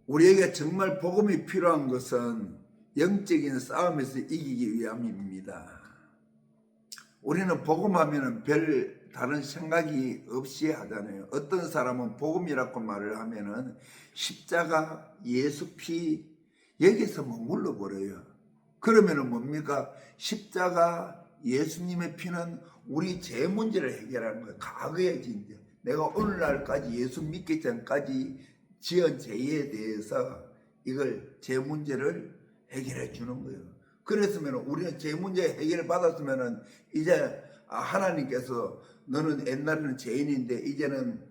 우리에게 정말 복음이 필요한 것은 영적인 싸움에서 이기기 위함입니다. 우리는 복음하면 별 다른 생각이 없이 하잖아요. 어떤 사람은 복음이라고 말을 하면은 십자가, 예수 피 여기서 머물러 버려요. 그러면은 뭡니까? 십자가, 예수님의 피는 우리 죄 문제를 해결하는 거예요. 과거의 진짜 내가 오늘날까지 예수 믿기 전까지 지은 죄에 대해서 이걸 죄 문제를 해결해 주는 거예요. 그랬으면 우리는 죄 문제 해결을 받았으면 이제 하나님께서 너는 옛날에는 죄인인데 이제는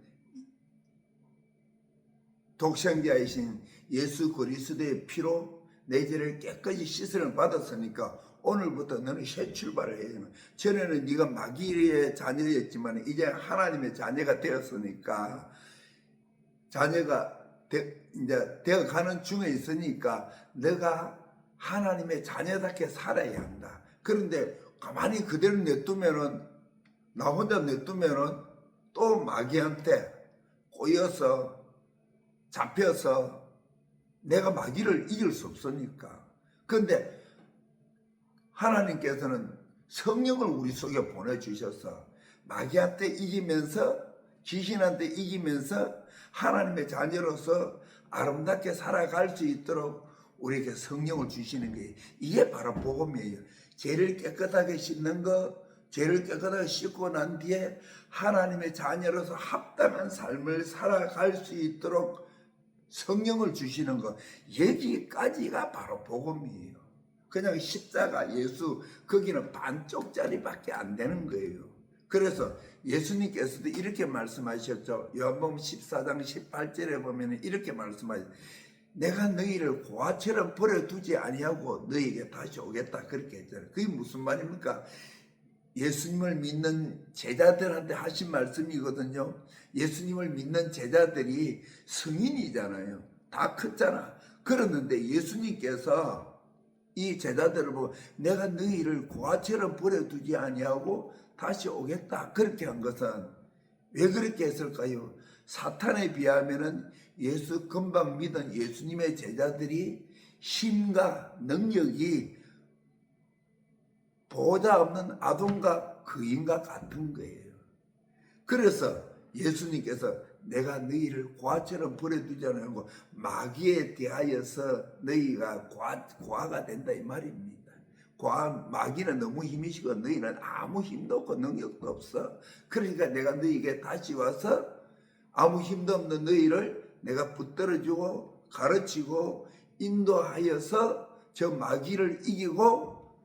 독생자이신 예수 그리스도의 피로 내 죄를 깨끗이 씻음을 받았으니까 오늘부터 너는 새 출발을 해야 되는. 전에는 네가 마귀의 자녀였지만 이제 하나님의 자녀가 되었으니까 자녀가 이제 되어가는 중에 있으니까 너가 하나님의 자녀답게 살아야 한다. 그런데 가만히 그대로 냅두면은 나 혼자 냅두면은 또 마귀한테 꼬여서 잡혀서 내가 마귀를 이길 수 없으니까. 그런데 하나님께서는 성령을 우리 속에 보내주셔서 마귀한테 이기면서 귀신한테 이기면서 하나님의 자녀로서 아름답게 살아갈 수 있도록 우리에게 성령을 주시는 거예요. 이게 바로 복음이에요. 죄를 깨끗하게 씻는 것, 죄를 깨끗하게 씻고 난 뒤에 하나님의 자녀로서 합당한 삶을 살아갈 수 있도록 성령을 주시는 것, 여기까지가 바로 복음이에요. 그냥 십자가, 예수, 거기는 반쪽짜리밖에 안 되는 거예요. 그래서 예수님께서도 이렇게 말씀하셨죠. 요한복음 14장 18절에 보면 이렇게 말씀하셨죠. 내가 너희를 고아처럼 버려두지 아니하고 너희에게 다시 오겠다, 그렇게 했잖아요. 그게 무슨 말입니까? 예수님을 믿는 제자들한테 하신 말씀이거든요. 예수님을 믿는 제자들이 성인이잖아요. 다 컸잖아. 그러는데 예수님께서 이 제자들을 보고 내가 너희를 고아처럼 버려두지 아니하고 다시 오겠다, 그렇게 한 것은 왜 그렇게 했을까요? 사탄에 비하면은 예수 금방 믿은 예수님의 제자들이 힘과 능력이 보호자 없는 아동과 거인과 같은 거예요. 그래서 예수님께서 내가 너희를 고아처럼 버려두지 않고 마귀에 대하여서 너희가 고아가 된다 이 말입니다. 마귀는 너무 힘이시고 너희는 아무 힘도 없고 능력도 없어. 그러니까 내가 너희에게 다시 와서 아무 힘도 없는 너희를 내가 붙들어주고 가르치고 인도하여서 저 마귀를 이기고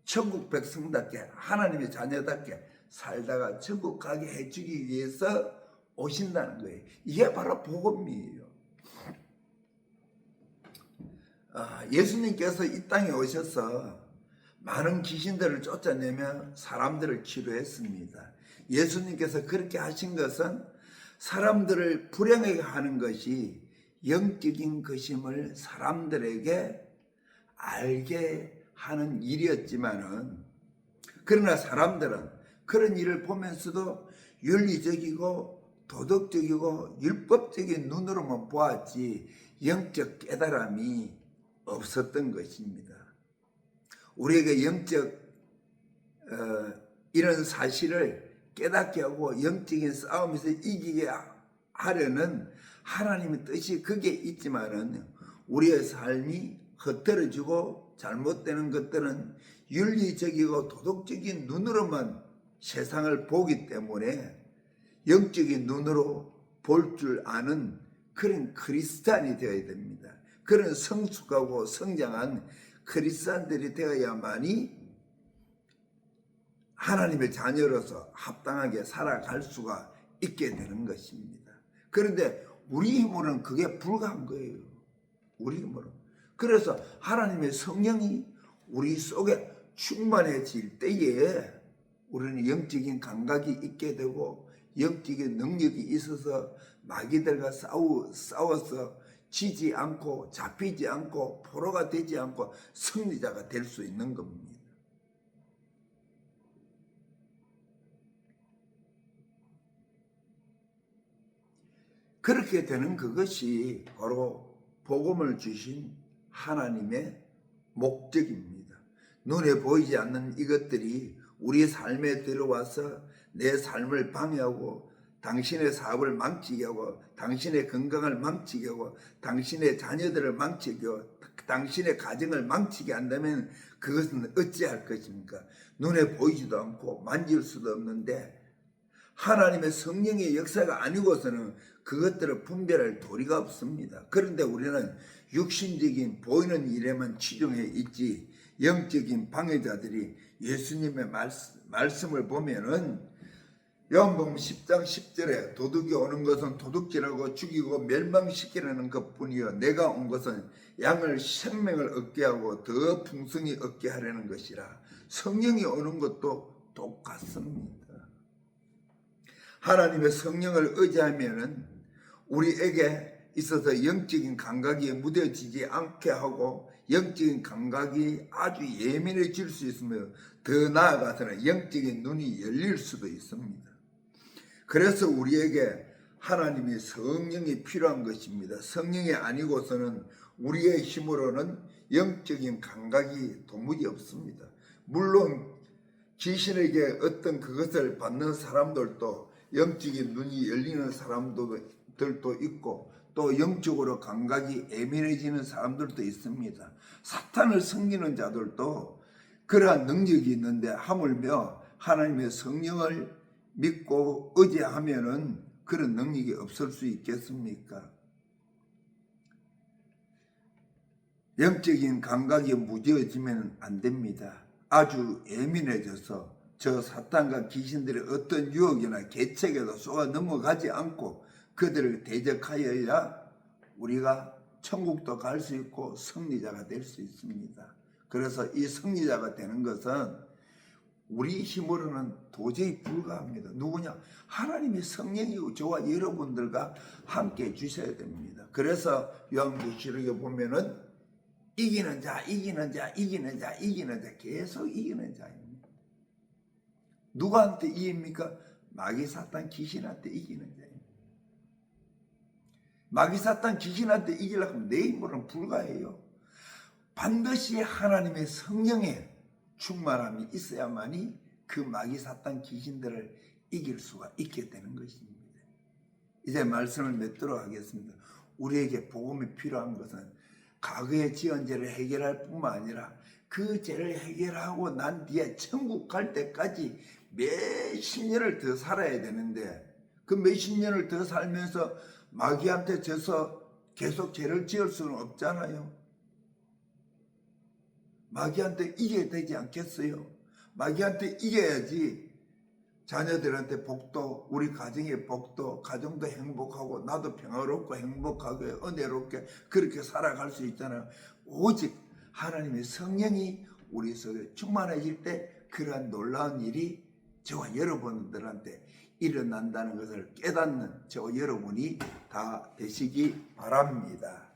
천국 백성답게 하나님의 자녀답게 살다가 천국 가게 해주기 위해서 오신다는 거예요. 이게 바로 복음이에요. 예수님께서 이 땅에 오셔서 많은 귀신들을 쫓아내며 사람들을 치료했습니다. 예수님께서 그렇게 하신 것은 사람들을 불행하게 하는 것이 영적인 것임을 사람들에게 알게 하는 일이었지만은, 그러나 사람들은 그런 일을 보면서도 윤리적이고 도덕적이고 율법적인 눈으로만 보았지 영적 깨달음이 없었던 것입니다. 우리에게 영적 이런 사실을 깨닫게 하고 영적인 싸움에서 이기게 하려는 하나님의 뜻이 거기에 있지만은 우리의 삶이 흐트러지고 잘못되는 것들은 윤리적이고 도덕적인 눈으로만 세상을 보기 때문에 영적인 눈으로 볼 줄 아는 그런 크리스찬이 되어야 됩니다. 그런 성숙하고 성장한 크리스찬들이 되어야만이 하나님의 자녀로서 합당하게 살아갈 수가 있게 되는 것입니다. 그런데 우리 힘으로는 그게 불가한 거예요. 우리 힘으로. 그래서 하나님의 성령이 우리 속에 충만해질 때에 우리는 영적인 감각이 있게 되고 영적인 능력이 있어서 마귀들과 싸워서 지지 않고 잡히지 않고 포로가 되지 않고 승리자가 될 수 있는 겁니다. 그렇게 되는 그것이 바로 복음을 주신 하나님의 목적입니다. 눈에 보이지 않는 이것들이 우리 삶에 들어와서 내 삶을 방해하고 당신의 사업을 망치게 하고 당신의 건강을 망치게 하고 당신의 자녀들을 망치게 하고 당신의 가정을 망치게 한다면 그것은 어찌할 것입니까? 눈에 보이지도 않고 만질 수도 없는데 하나님의 성령의 역사가 아니고서는 그것들을 분별할 도리가 없습니다. 그런데 우리는 육신적인 보이는 일에만 치중해 있지 영적인 방해자들이 예수님의 말씀을 보면은 요한복음 10장 10절에 도둑이 오는 것은 도둑질하고 죽이고 멸망시키려는 것뿐이요 내가 온 것은 양을 생명을 얻게 하고 더 풍성히 얻게 하려는 것이라. 성령이 오는 것도 똑같습니다. 하나님의 성령을 의지하면은 우리에게 있어서 영적인 감각이 무뎌지지 않게 하고 영적인 감각이 아주 예민해질 수 있으며 더 나아가서는 영적인 눈이 열릴 수도 있습니다. 그래서 우리에게 하나님의 성령이 필요한 것입니다. 성령이 아니고서는 우리의 힘으로는 영적인 감각이 도무지 없습니다. 물론 귀신에게 어떤 그것을 받는 사람들도 영적인 눈이 열리는 사람들도 있고 또 영적으로 감각이 예민해지는 사람들도 있습니다. 사탄을 섬기는 자들도 그러한 능력이 있는데 하물며 하나님의 성령을 믿고 의지하면은 그런 능력이 없을 수 있겠습니까? 영적인 감각이 무뎌지면 안 됩니다. 아주 예민해져서 저 사탄과 귀신들의 어떤 유혹이나 계책에도 쏘아 넘어가지 않고 그들을 대적하여야 우리가 천국도 갈 수 있고 승리자가 될 수 있습니다. 그래서 이 승리자가 되는 것은 우리 힘으로는 도저히 불가합니다. 누구냐? 하나님의 성령이 저와 여러분들과 함께 해주셔야 됩니다. 그래서 요한계시록에 보면은 이기는 자, 이기는 자, 이기는 자, 이기는 자, 계속 이기는 자입니다. 누구한테 이깁니까? 마귀 사탄 귀신한테 이기는 자입니다. 마귀 사탄 귀신한테 이기려고 하면 내 힘으로는 불가해요. 반드시 하나님의 성령의 충만함이 있어야만이 그 마귀 사탄 귀신들을 이길 수가 있게 되는 것입니다. 이제 말씀을 맺도록 하겠습니다. 우리에게 복음이 필요한 것은 과거의 지은 죄를 해결할 뿐만 아니라 그 죄를 해결하고 난 뒤에 천국 갈 때까지 몇십 년을 더 살아야 되는데 그 몇십 년을 더 살면서 마귀한테 져서 계속 죄를 지을 수는 없잖아요. 마귀한테 이겨야 되지 않겠어요? 마귀한테 이겨야지 자녀들한테 복도, 우리 가정의 복도, 가정도 행복하고 나도 평화롭고 행복하게 은혜롭게 그렇게 살아갈 수 있잖아요. 오직 하나님의 성령이 우리 속에 충만해질 때 그러한 놀라운 일이 저와 여러분들한테 일어난다는 것을 깨닫는 저와 여러분이 다 되시기 바랍니다.